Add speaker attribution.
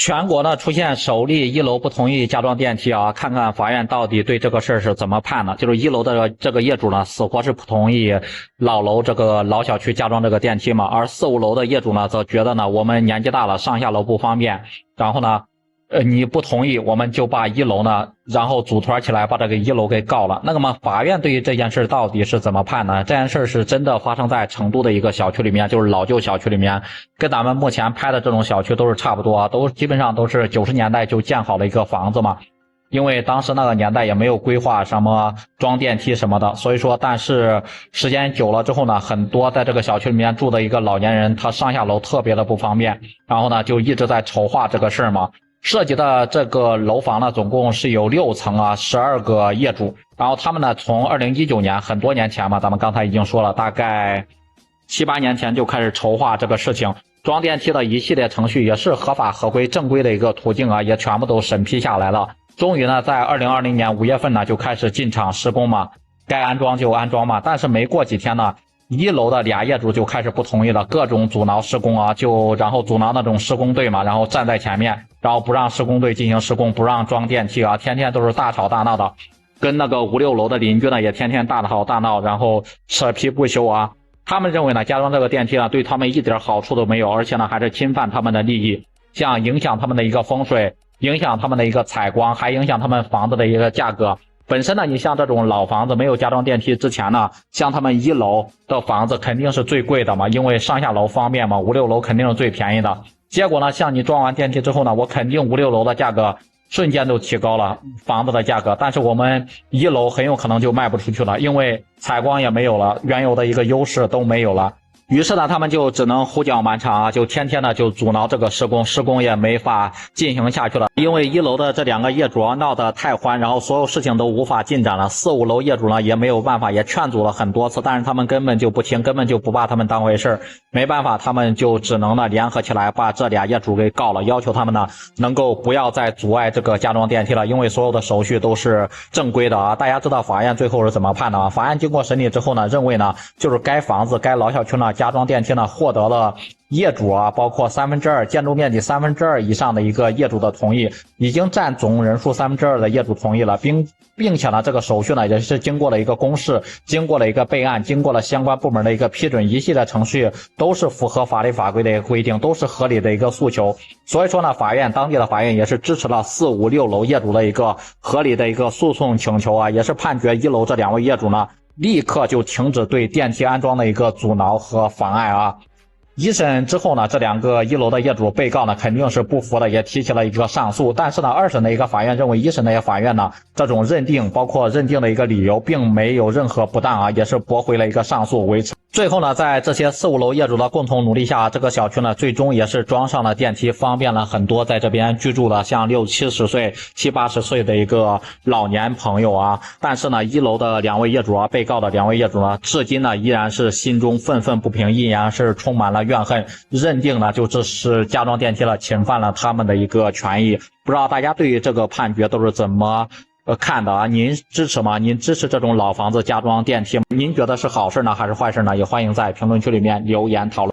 Speaker 1: 全国呢出现首例1楼不同意加装电梯啊，看看法院到底对这个事儿是怎么判的。就是1楼的这个业主呢，死活是不同意老楼这个老小区加装这个电梯嘛，而4、5楼的业主呢，则觉得呢我们年纪大了，上下楼不方便，然后呢，你不同意，我们就把1楼呢，然后组团起来把这个1楼给告了。那么法院对于这件事到底是怎么判呢？这件事是真的发生在成都的一个小区里面，就是老旧小区里面，跟咱们目前拍的这种小区都是差不多，都基本上都是90年代就建好的一个房子嘛。因为当时那个年代也没有规划什么装电梯什么的，所以说，但是时间久了之后呢，很多在这个小区里面住的一个老年人，他上下楼特别的不方便，然后呢就一直在筹划这个事儿嘛。涉及的这个楼房呢，总共是有6层啊，12个业主。然后他们呢，从2019年很多年前嘛，咱们刚才已经说了，大概7、8年前就开始筹划这个事情。装电梯的一系列程序也是合法合规正规的一个途径啊，也全部都审批下来了。终于呢，在2020年5月份呢，就开始进场施工嘛，该安装就安装嘛。但是没过几天呢，1楼的俩业主就开始不同意了，各种阻挠施工啊，然后阻挠那种施工队嘛，然后站在前面，然后不让施工队进行施工，不让装电梯啊，天天都是大吵大闹的，跟那个5、6楼的邻居呢也天天大吵大闹，然后扯皮不休啊。他们认为呢，加装这个电梯呢对他们一点好处都没有，而且呢还是侵犯他们的利益，像影响他们的一个风水，影响他们的一个采光，还影响他们房子的一个价格。本身呢，你像这种老房子没有加装电梯之前呢，像他们1楼的房子肯定是最贵的嘛，因为上下楼方便嘛，5、6楼肯定是最便宜的。结果呢，像你装完电梯之后呢，我肯定5、6楼的价格瞬间都提高了房子的价格，但是我们1楼很有可能就卖不出去了，因为采光也没有了，原有的一个优势都没有了。于是呢，他们就只能胡搅蛮缠啊，就天天呢就阻挠这个施工，施工也没法进行下去了。因为1楼的这2个业主啊闹得太欢，然后所有事情都无法进展了。4、5楼业主呢也没有办法，也劝阻了很多次，但是他们根本就不听，根本就不把他们当回事，没办法，他们就只能呢联合起来把这俩业主给告了，要求他们呢能够不要再阻碍这个加装电梯了，因为所有的手续都是正规的啊。大家知道法院最后是怎么判的啊？法院经过审理之后呢，认为呢就是该房子该老小区呢加装电梯呢获得了业主啊，包括2/3建筑面积2/3以上的一个业主的同意，已经占总人数2/3的业主同意了，并且呢这个手续呢也是经过了一个公示，经过了一个备案，经过了相关部门的一个批准，一系列程序都是符合法律法规的一个规定，都是合理的一个诉求。所以说呢，当地的法院也是支持了4、5、6楼业主的一个合理的一个诉讼请求啊，也是判决1楼这2位业主呢立刻就停止对电梯安装的一个阻挠和妨碍啊。一审之后呢，这2个1楼的业主被告呢肯定是不服的，也提起了一个上诉。但是呢，2审的一个法院认为1审的一个法院呢这种认定，包括认定的一个理由并没有任何不当啊，也是驳回了一个上诉维持。最后呢，在这些4、5楼业主的共同努力下，这个小区呢最终也是装上了电梯，方便了很多在这边居住的像60、70岁、70、80岁的一个老年朋友啊。但是呢，1楼的2位业主啊，被告的2位业主呢，至今呢依然是心中愤愤不平，依然是充满了怨恨，认定呢就这是加装电梯了，侵犯了他们的一个权益。不知道大家对于这个判决都是怎么看的啊？您支持吗？您支持这种老房子加装电梯吗？您觉得是好事呢还是坏事呢？也欢迎在评论区里面留言讨论。